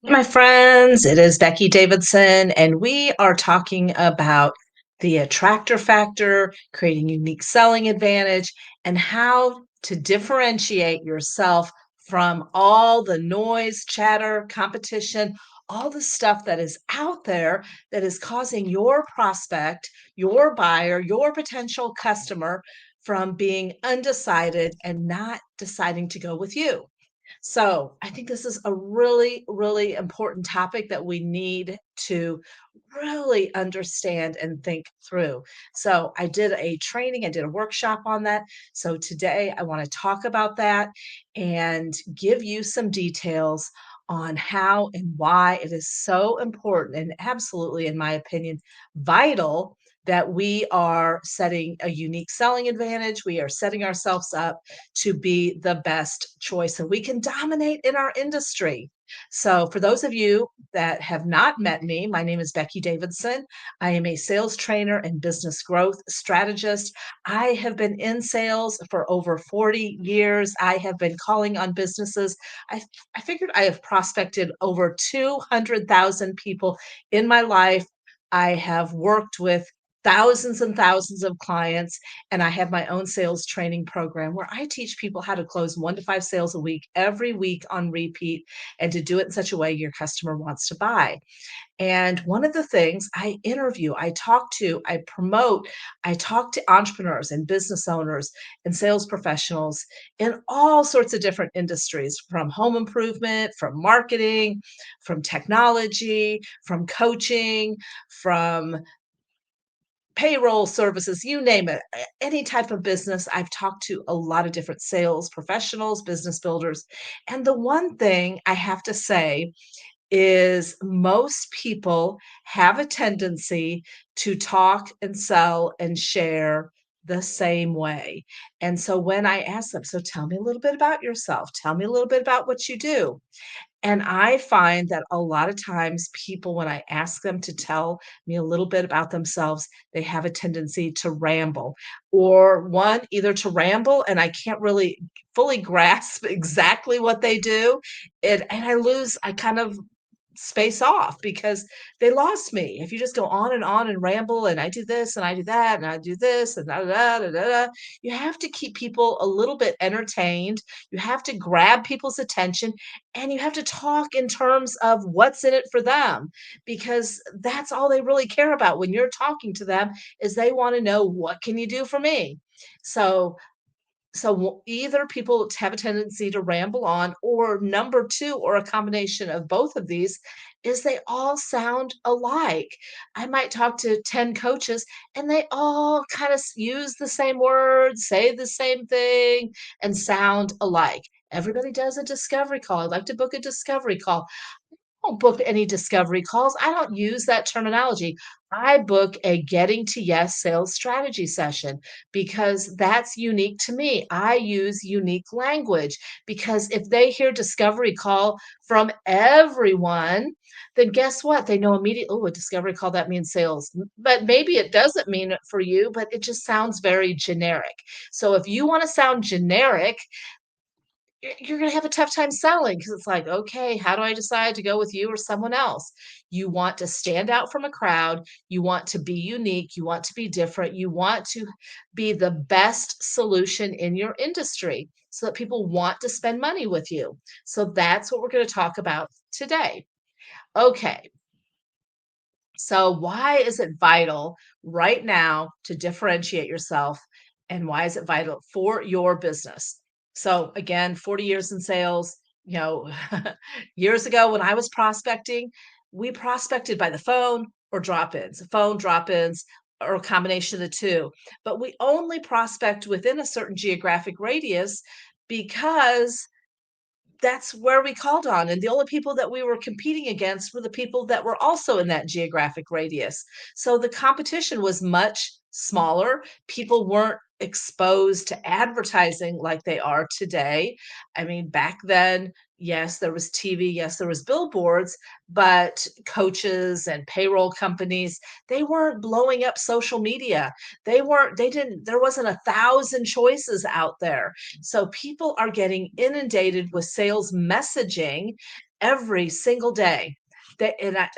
My friends, it is Becky Davidson, and we are talking about the attractor factor, creating unique selling advantage, and how to differentiate yourself from all the noise, chatter, competition, all the stuff that is out there that is causing your prospect, your buyer, your potential customer from being undecided and not deciding to go with you. So I think this is a really, really important topic that we need to really understand and think through. So I did a training, I did a workshop on that. So today I want to talk about that and give you some details on how and why it is so important and absolutely, in my opinion, vital that we are setting a unique selling advantage. We are setting ourselves up to be the best choice and we can dominate in our industry. So, for those of you that have not met me, my name is Becky Davidson. I am a sales trainer and business growth strategist. I have been in sales for over 40 years. I have been calling on businesses. I, I figured I have prospected over 200,000 people in my life. I have worked with thousands and thousands of clients, and I have my own sales training program where I teach people how to close 1 to 5 sales a week, every week on repeat, and to do it in such a way your customer wants to buy. And one of the things I interview, I talk to, I promote, I talk to entrepreneurs and business owners and sales professionals in all sorts of different industries, from home improvement, from marketing, from technology, from coaching, from payroll services, you name it, any type of business. I've talked to a lot of different sales professionals, business builders. And the one thing I have to say is most people have a tendency to talk and sell and share the same way. And so when I ask them, so tell me a little bit about yourself, tell me a little bit about what you do. And I find that a lot of times people, when I ask them to tell me a little bit about themselves, they have a tendency to ramble, or one, either to ramble and I can't really fully grasp exactly what they do. And I kind of space off because they lost me. If you just go on and ramble and I do this and I do that and I do this and da da da da da, you have to keep people a little bit entertained. You have to grab people's attention and you have to talk in terms of what's in it for them because that's all they really care about when you're talking to them is they want to know what can you do for me. So either people have a tendency to ramble on, or number 2, or a combination of both of these, is they all sound alike. I might talk to 10 coaches, and they all kinda use the same words, say the same thing, and sound alike. Everybody does a discovery call. I'd like to book a discovery call. Don't book any discovery calls. I don't use that terminology. I book a getting to yes sales strategy session because that's unique to me. I use unique language because if they hear discovery call from everyone, then guess what? They know immediately, oh, a discovery call, that means sales. But maybe it doesn't mean it for you, but it just sounds very generic. So if you want to sound generic, you're gonna have a tough time selling because it's like, "Okay, how do I decide to go with you or someone else?" You want to stand out from a crowd, you want to be unique, you want to be different, you want to be the best solution in your industry so that people want to spend money with you. So that's what we're gonna talk about today. Okay, so why is it vital right now to differentiate yourself, and why is it vital for your business? So again, 40 years in sales, you know, years ago when I was prospecting, we prospected by the phone, drop-ins, or a combination of the two. But we only prospect within a certain geographic radius because that's where we called on, and the only people that we were competing against were the people that were also in that geographic radius. So the competition was much smaller. People weren't exposed to advertising like they are today. I mean, back then, Yes, there was TV, yes, there was billboards, but coaches and payroll companies, they weren't blowing up social media. They didn't there wasn't 1,000 choices out there. So people are getting inundated with sales messaging every single day.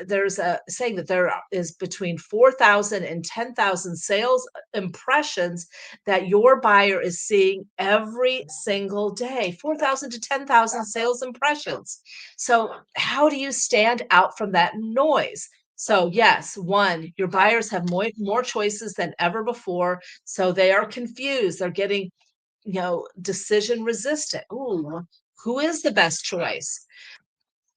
There's a saying that there is between 4,000 and 10,000 sales impressions that your buyer is seeing every single day, 4,000 to 10,000 sales impressions. So, how do you stand out from that noise? So, yes, one, your buyers have more choices than ever before. So they are confused. They're getting, decision resistant. Ooh, who is the best choice?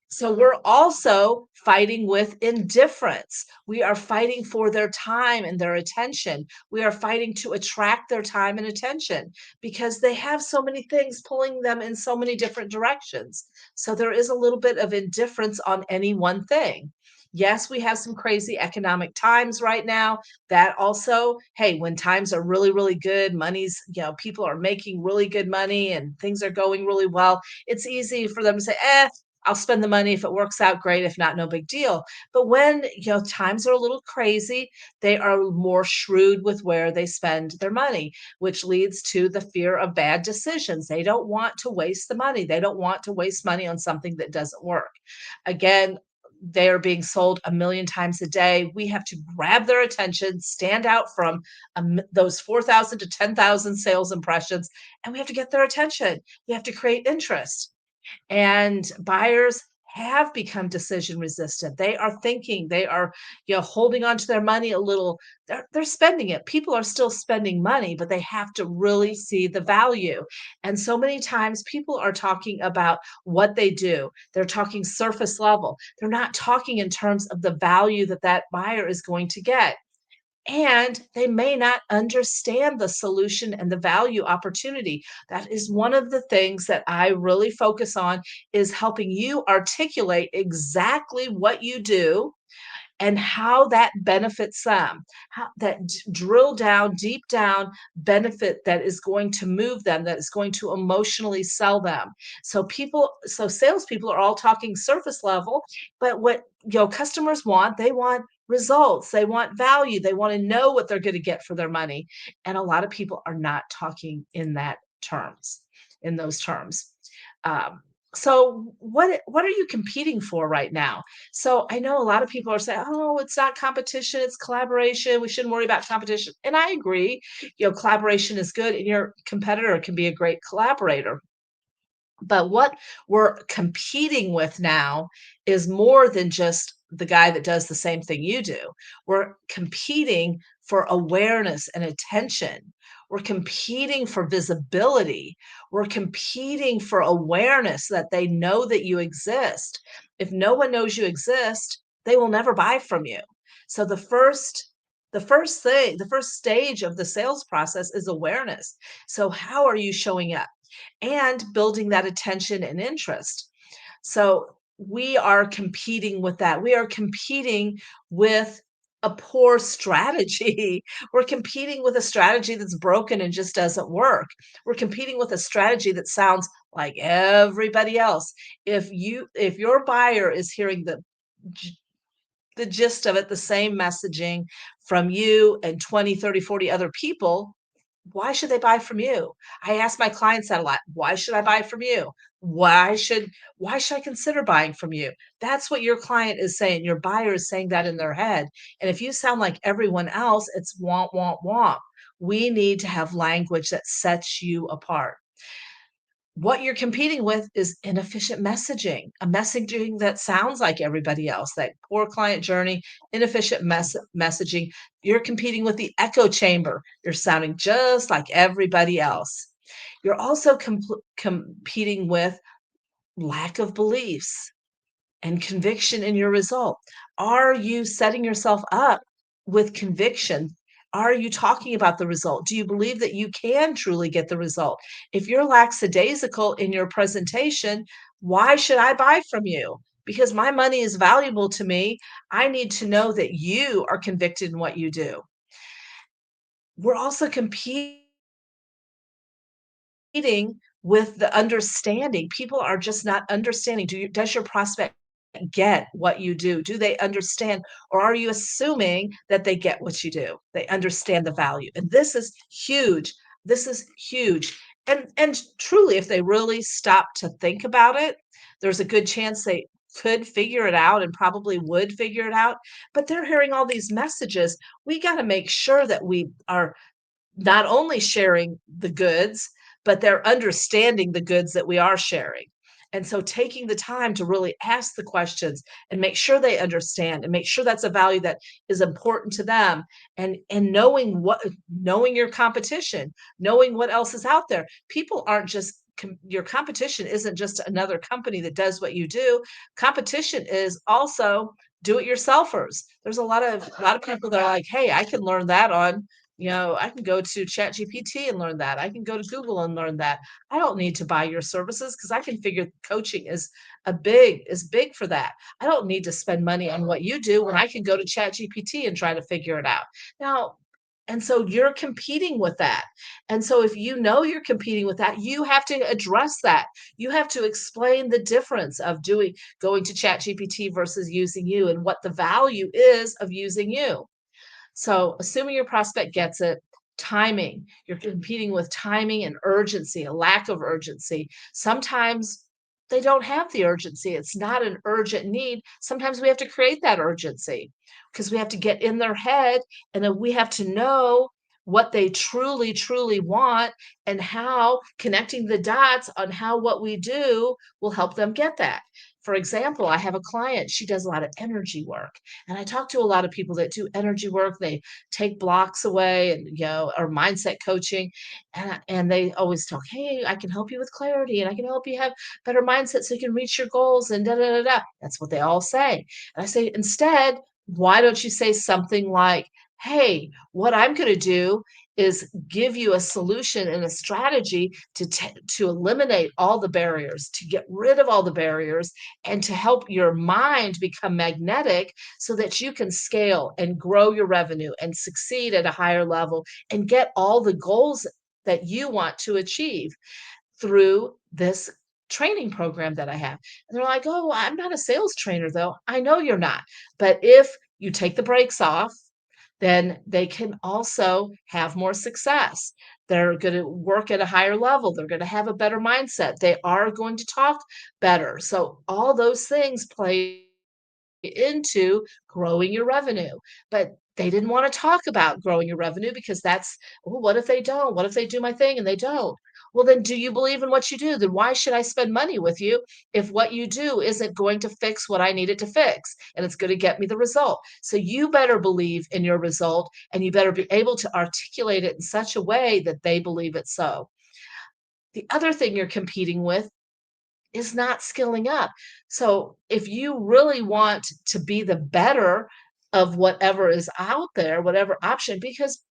So we're also fighting with indifference. We are fighting for their time and their attention. We are fighting to attract their time and attention because they have so many things pulling them in so many different directions. So there is a little bit of indifference on any one thing. Yes, we have some crazy economic times right now. That also, hey, when times are really, really good, people are making really good money and things are going really well. It's easy for them to say, I'll spend the money. If it works out, great. If not, no big deal. But when, times are a little crazy, they are more shrewd with where they spend their money, which leads to the fear of bad decisions. They don't want to waste the money. They don't want to waste money on something that doesn't work. Again, they are being sold a million times a day. We have to grab their attention, stand out from those 4,000 to 10,000 sales impressions, and we have to get their attention. We have to create interest. And buyers have become decision resistant. They are thinking, they are, holding on to their money a little. They're spending it. People are still spending money, but they have to really see the value. And so many times people are talking about what they do. They're talking surface level. They're not talking in terms of the value that that buyer is going to get, and they may not understand the solution and the value opportunity. That is one of the things that I really focus on, is helping you articulate exactly what you do and how that benefits them, how that drill down, deep down benefit that is going to move them, that is going to emotionally sell them. So salespeople are all talking surface level, but what customers want, they want results, they want value, they want to know what they're going to get for their money. And a lot of people are not talking in those terms. Um, so what are you competing for right now? So I know a lot of people are saying, "Oh, it's not competition, it's collaboration. We shouldn't worry about competition." And I agree. Collaboration is good, and your competitor can be a great collaborator. But what we're competing with now is more than just the guy that does the same thing you do. We're competing for awareness and attention. We're competing for visibility. We're competing for awareness that they know that you exist. If no one knows you exist, they will never buy from you. So the first stage of the sales process is awareness. So how are you showing up? And building that attention and interest. So we are competing with that. We are competing with a poor strategy. We're competing with a strategy that's broken and just doesn't work. We're competing with a strategy that sounds like everybody else. If your buyer is hearing g- the gist of it, the same messaging from you and 20, 30, 40 other people, why should they buy from you? I ask my clients that a lot. Why should I buy from you? Why should I consider buying from you? That's what your client is saying. Your buyer is saying that in their head. And if you sound like everyone else, it's want, want, want. We need to have language that sets you apart. What you're competing with is inefficient messaging, a messaging that sounds like everybody else, that poor client journey, inefficient messaging. You're competing with the echo chamber. You're sounding just like everybody else. You're also competing with lack of beliefs and conviction in your result. Are you setting yourself up with conviction? Are you talking about the result? Do you believe that you can truly get the result? If you're lackadaisical in your presentation, why should I buy from you? Because my money is valuable to me. I need to know that you are convicted in what you do. We're also competing with the understanding. People are just not understanding. Does your prospect get what you do? Do they understand, or are you assuming that they get what you do? They understand the value. And this is huge. This is huge. And truly, if they really stop to think about it, there's a good chance they could figure it out and probably would figure it out. But they're hearing all these messages. We got to make sure that we are not only sharing the goods, but they're understanding the goods that we are sharing. And so taking the time to really ask the questions and make sure they understand and make sure that's a value that is important to them, and knowing your competition, knowing what else is out there. People aren't just your competition isn't just another company that does what you do. Competition is also do it yourselfers. There's a lot of people that are like, "Hey, I can learn that on I can go to ChatGPT and learn that. I can go to Google and learn that. I don't need to buy your services because I can figure coaching is big for that. I don't need to spend money on what you do when I can go to ChatGPT and try to figure it out." Now, and so you're competing with that. And so if you know you're competing with that, you have to address that. You have to explain the difference of doing going to ChatGPT versus using you and what the value is of using you. So, assuming your prospect gets it, timing, you're competing with timing and urgency, a lack of urgency. Sometimes they don't have the urgency. It's not an urgent need. Sometimes we have to create that urgency because we have to get in their head and then we have to know what they truly, truly want and how connecting the dots on how what we do will help them get that. For example, I have a client, she does a lot of energy work. And I talk to a lot of people that do energy work. They take blocks away and, or mindset coaching. And they always talk, hey, I can help you with clarity and I can help you have better mindset so you can reach your goals and da da da da. That's what they all say. And I say, instead, why don't you say something like, hey, what I'm going to do is give you a solution and a strategy to eliminate all the barriers, to get rid of all the barriers, and to help your mind become magnetic so that you can scale and grow your revenue and succeed at a higher level and get all the goals that you want to achieve through this training program that I have. And they're like, "Oh, I'm not a sales trainer though." I know you're not. But if you take the brakes off, then they can also have more success. They're going to work at a higher level. They're going to have a better mindset. They are going to talk better. So all those things play into growing your revenue. But they didn't want to talk about growing your revenue because that's, well, what if they don't? What if they do my thing and they don't? Well, then do you believe in what you do? Then why should I spend money with you if what you do isn't going to fix what I need it to fix and it's going to get me the result? So you better believe in your result and you better be able to articulate it in such a way that they believe it so. The other thing you're competing with is not skilling up. So if you really want to be the better of whatever is out there, whatever option, because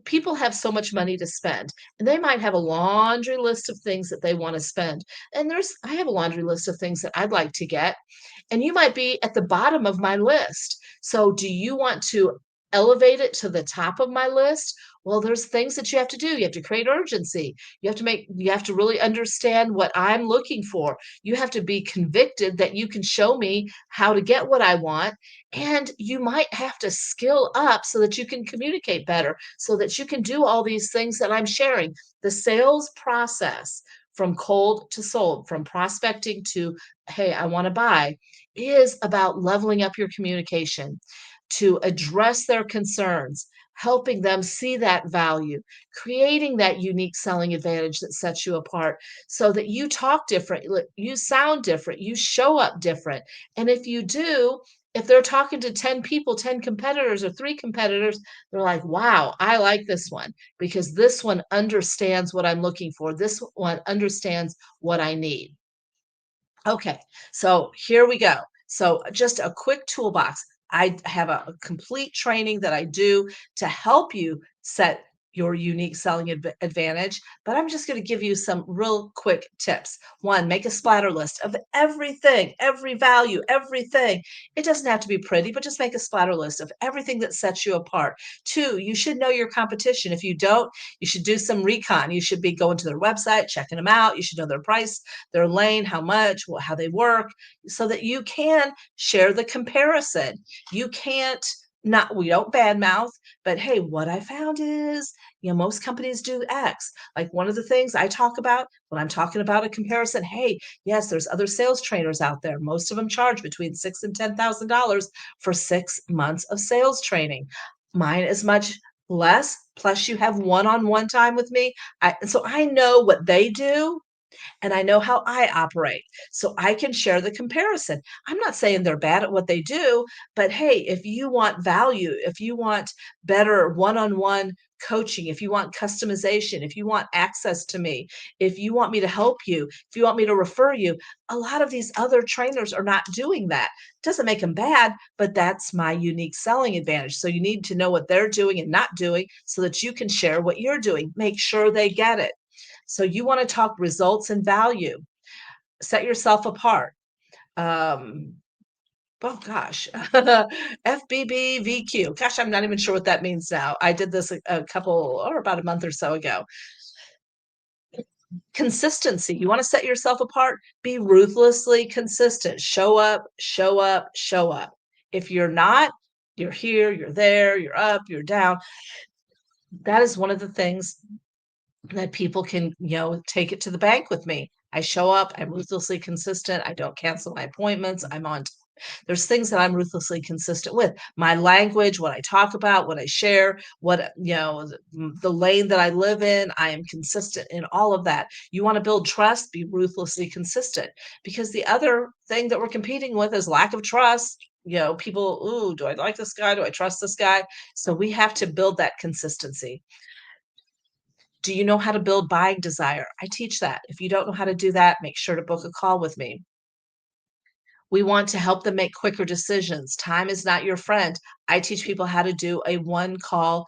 people have so much money to spend and they might have a laundry list of things that they want to spend. And I have a laundry list of things that I'd like to get. And you might be at the bottom of my list. So do you want to elevate it to the top of my list? Well, there's things that you have to do. You have to create urgency. You have to really understand what I'm looking for. You have to be convicted that you can show me how to get what I want. And you might have to skill up so that you can communicate better, so that you can do all these things that I'm sharing. The sales process from cold to sold, from prospecting to, hey, I want to buy, is about leveling up your communication to address their concerns, helping them see that value, creating that unique selling advantage that sets you apart so that you talk different, you sound different, you show up different. And if you do, if they're talking to 10 people, 10 competitors or three competitors, they're like, wow, I like this one because this one understands what I'm looking for. This one understands what I need. Okay, so here we go. So just a quick toolbox. I have a complete training that I do to help you set your unique selling advantage, but I'm just going to give you some real quick tips. One, make a splatter list of everything, every value, everything. It doesn't have to be pretty, but just make a splatter list of everything that sets you apart. Two, you should know your competition. If you don't, you should do some recon. You should be going to their website, checking them out. You should know their price, their lane, how much, how they work, so that you can share the comparison. You can't not we don't badmouth, but hey, what I found is, most companies do X. Like one of the things I talk about when I'm talking about a comparison, hey, yes, there's other sales trainers out there. Most of them charge between six and $10,000 for 6 months of sales training. Mine is much less. Plus, you have one-on-one time with me. So I know what they do and I know how I operate. So I can share the comparison. I'm not saying they're bad at what they do, but hey, if you want value, if you want better one on one coaching, if you want customization, if you want access to me, if you want me to help you, if you want me to refer you, a lot of these other trainers are not doing that. Doesn't make them bad, but that's my unique selling advantage. So you need to know what they're doing and not doing so that you can share what you're doing. Make sure they get it. So you want to talk results and value. Set yourself apart. Um, oh gosh, FBBVQ. Gosh, I'm not even sure what that means now. I did this a couple or about a month or so ago. Consistency. You want to set yourself apart? Be ruthlessly consistent. Show up, show up, show up. If you're not, you're here, you're there, you're up, you're down. That is one of the things that people can, take it to the bank with me. I show up, I'm ruthlessly consistent, I don't cancel my appointments, I'm on there's things that I'm ruthlessly consistent with. My language, what I talk about, what I share, the lane that I live in, I am consistent in all of that. You want to build trust, be ruthlessly consistent because the other thing that we're competing with is lack of trust. People, ooh, do I like this guy? Do I trust this guy? So we have to build that consistency. Do you know how to build buying desire? I teach that. If you don't know how to do that, make sure to book a call with me. We want to help them make quicker decisions. Time is not your friend. I teach people how to do a one call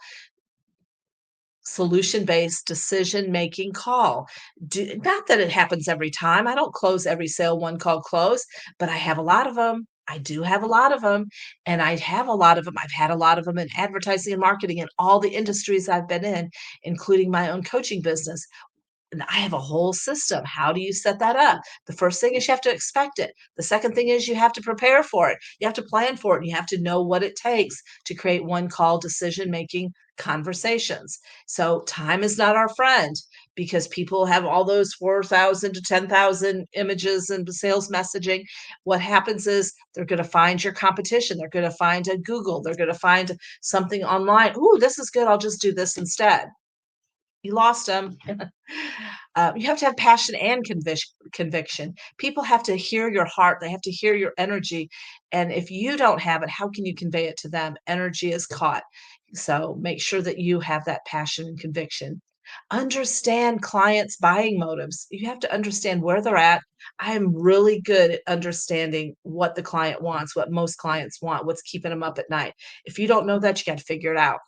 solution-based decision-making call. Not that it happens every time. I don't close every sale one call close, but I have a lot of them. I do have a lot of them, and I have a lot of them. I've had a lot of them in advertising and marketing in all the industries I've been in, including my own coaching business. And I have a whole system. How do you set that up? The first thing is you have to expect it. The second thing is you have to prepare for it. You have to plan for it, and you have to know what it takes to create one call decision making conversations. So time is not our friend because people have all those 4,000 to 10,000 images and sales messaging. What happens is they're going to find your competition. They're going to find a Google. They're going to find something online. Ooh, this is good. I'll just do this instead. You lost them. You have to have passion and conviction. People have to hear your heart. They have to hear your energy. And if you don't have it, how can you convey it to them? Energy is caught. So make sure that you have that passion and conviction. Understand clients' buying motives. You have to understand where they're at. I am really good at understanding what the client wants, what most clients want, what's keeping them up at night. If you don't know that, you got to figure it out.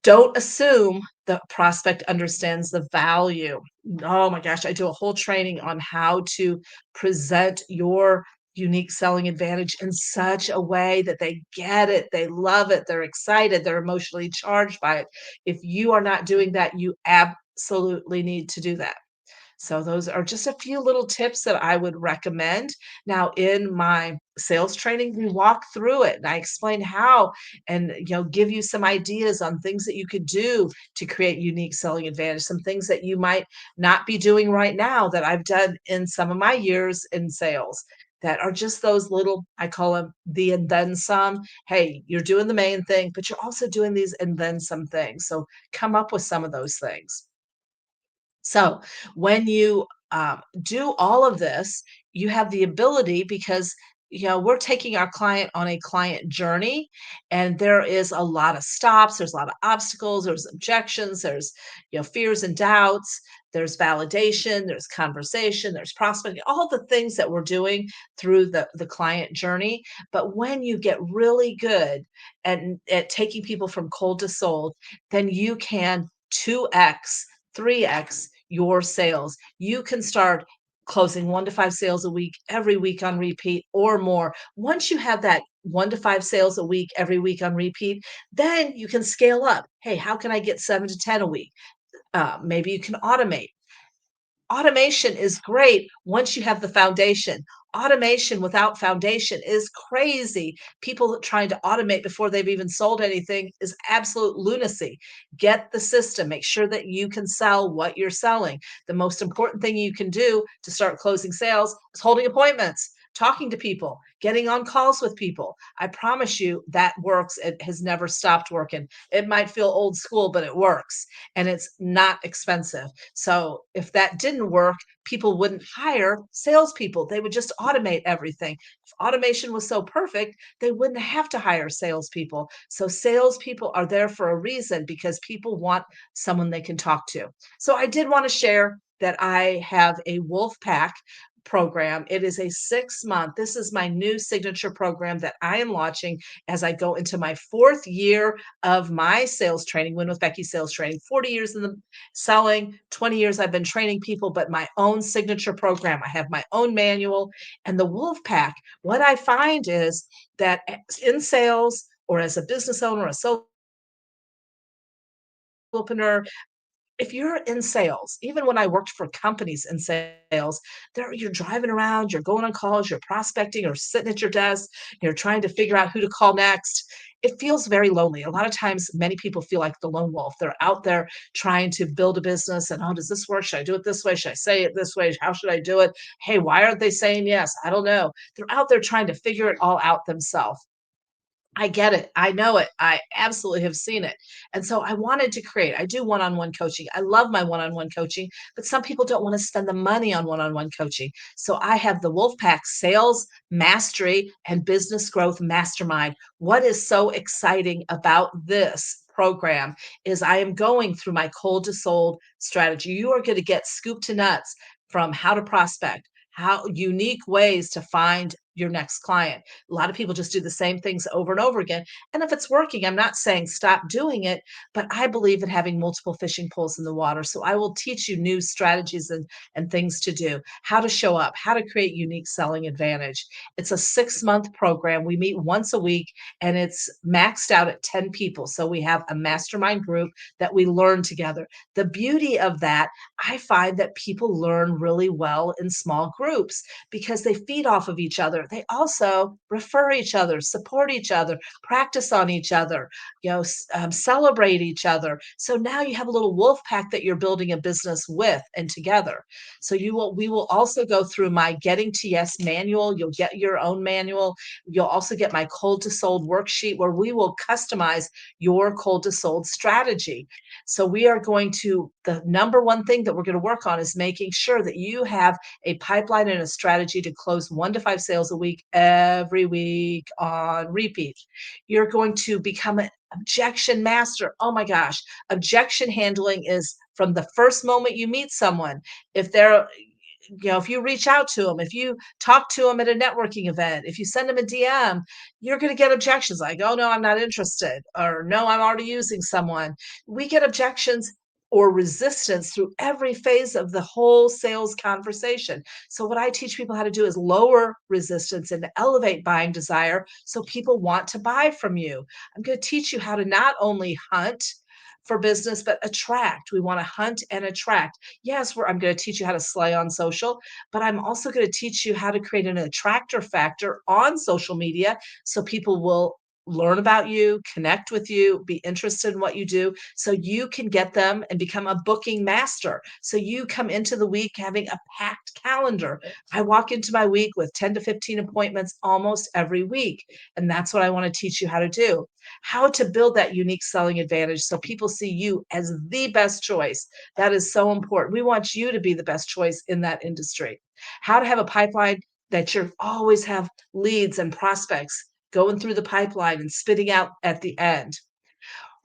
Don't assume the prospect understands the value. Oh my gosh, I do a whole training on how to present your unique selling advantage in such a way that they get it, they love it, they're excited, they're emotionally charged by it. If you are not doing that, you absolutely need to do that. So those are just a few little tips that I would recommend. Now, in my sales training, we walk through it and I explain how and give you some ideas on things that you could do to create unique selling advantage, some things that you might not be doing right now that I've done in some of my years in sales. That are just those little, I call them the and then some. Hey, you're doing the main thing, but you're also doing these and then some things. So come up with some of those things. So when you do all of this, you have the ability because we're taking our client on a client journey, and there is a lot of stops. There's a lot of obstacles. There's objections. There's fears and doubts. there's validation, there's conversation, there's prospecting, all the things that we're doing through the client journey. But when you get really good at taking people from cold to sold, then you can 2x, 3x your sales. You can start closing 1 to 5 sales a week, every week on repeat or more. Once you have that 1 to 5 sales a week, every week on repeat, then you can scale up. Hey, how can I get 7 to 10 a week? Maybe you can automate. Automation is great once you have the foundation. Automation without foundation is crazy. People trying to automate before they've even sold anything is absolute lunacy. Get the system, make sure that you can sell what you're selling. The most important thing you can do to start closing sales is holding appointments, talking to people, getting on calls with people. I promise you that works. It has never stopped working. It might feel old school, but it works and it's not expensive. So if that didn't work, people wouldn't hire salespeople. They would just automate everything. If automation was so perfect, they wouldn't have to hire salespeople. So salespeople are there for a reason because people want someone they can talk to. So I did want to share that I have a Wolf Pack program. It is a 6 month. This is my new signature program that I am launching as I go into my fourth year of my sales training, Win with Becky sales training. 40 years in the selling, 20 years I've been training people, but my own signature program. I have my own manual and the Wolf Pack. What I find is that in sales or as a business owner, a solopreneur, if you're in sales, even when I worked for companies in sales, there you're driving around, you're going on calls, you're prospecting or sitting at your desk, you're trying to figure out who to call next. It feels very lonely. A lot of times, many people feel like the lone wolf. They're out there trying to build a business and, oh, does this work? Should I do it this way? Should I say it this way? How should I do it? Hey, why aren't they saying yes? I don't know. They're out there trying to figure it all out themselves. I get it. I know it. I absolutely have seen it. And so I wanted to create, I do one-on-one coaching. I love my one-on-one coaching, but some people don't want to spend the money on one-on-one coaching. So I have the Wolfpack Sales Mastery and Business Growth Mastermind. What is so exciting about this program is I am going through my cold to sold strategy. You are going to get scoop to nuts from how to prospect, how unique ways to find your next client. A lot of people just do the same things over and over again. And if it's working, I'm not saying stop doing it, but I believe in having multiple fishing poles in the water. So I will teach you new strategies and things to do, how to show up, how to create unique selling advantage. It's a 6 month program. We meet once a week and it's maxed out at 10 people. So we have a mastermind group that we learn together. The beauty of that, I find that people learn really well in small groups because they feed off of each other. They also refer each other, support each other, practice on each other, celebrate each other. So now you have a little wolf pack that you're building a business with and together. So we will also go through my Getting to Yes manual. You'll get your own manual. You'll also get my cold to sold worksheet where we will customize your cold to sold strategy. So we are going to, the number one thing that we're going to work on is making sure that you have a pipeline and a strategy to close 1 to 5 sales a week every week on repeat. You're going to become an objection master. Oh my gosh, objection handling is from the first moment you meet someone. If they're if you reach out to them, if you talk to them at a networking event, if you send them a DM, you're going to get objections like, oh, no, I'm not interested, or no, I'm already using someone. We get objections or resistance through every phase of the whole sales conversation. So, what I teach people how to do is lower resistance and elevate buying desire so people want to buy from you. I'm going to teach you how to not only hunt for business, but attract. We want to hunt and attract. Yes, I'm going to teach you how to slay on social, but I'm also going to teach you how to create an attractor factor on social media so people will learn about you, connect with you, be interested in what you do, so you can get them and become a booking master. So you come into the week having a packed calendar. I walk into my week with 10 to 15 appointments almost every week. And that's what I want to teach you how to do. How to build that unique selling advantage so people see you as the best choice. That is so important. We want you to be the best choice in that industry. How to have a pipeline that you always have leads and prospects going through the pipeline and spitting out at the end.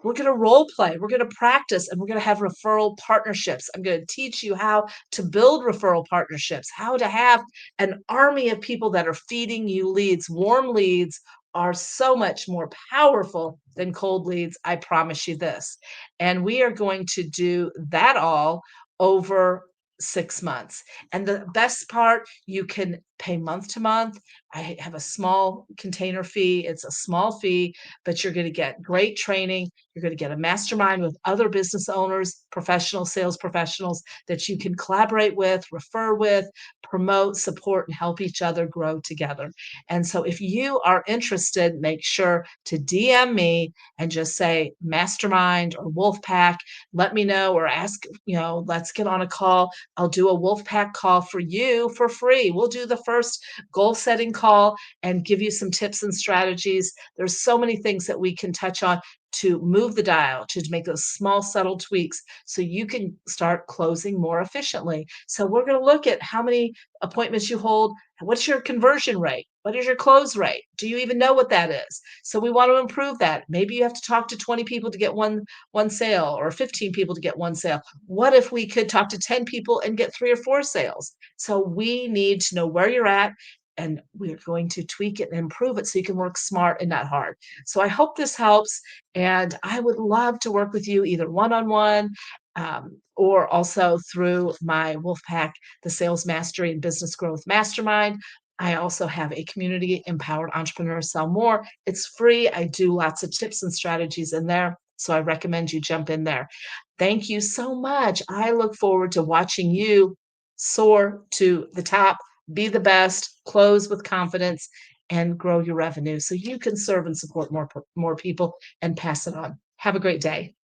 We're going to role play. We're going to practice and we're going to have referral partnerships. I'm going to teach you how to build referral partnerships, how to have an army of people that are feeding you leads. Warm leads are so much more powerful than cold leads. I promise you this. And we are going to do that all over 6 months. And the best part, you can pay month to month. I have a small container fee. It's a small fee, but you're going to get great training. You're going to get a mastermind with other business owners, professional sales professionals that you can collaborate with, refer with, promote, support, and help each other grow together. And so if you are interested, make sure to DM me and just say mastermind or wolf pack. Let me know or ask, let's get on a call. I'll do a wolf pack call for you for free. We'll do the first goal setting call and give you some tips and strategies. There's so many things that we can touch on to move the dial, to make those small, subtle tweaks so you can start closing more efficiently. So, we're going to look at how many appointments you hold. What's your conversion rate? What is your close rate? Do you even know what that is? So we want to improve that. Maybe you have to talk to 20 people to get one sale or 15 people to get one sale. What if we could talk to 10 people and get 3 or 4 sales? So we need to know where you're at and we're going to tweak it and improve it so you can work smart and not hard. So I hope this helps. And I would love to work with you either one on one or also through my Wolfpack, the Sales Mastery and Business Growth Mastermind. I also have a community, Empowered Entrepreneurs Sell More. It's free. I do lots of tips and strategies in there. So I recommend you jump in there. Thank you so much. I look forward to watching you soar to the top, be the best, close with confidence, and grow your revenue so you can serve and support more people and pass it on. Have a great day.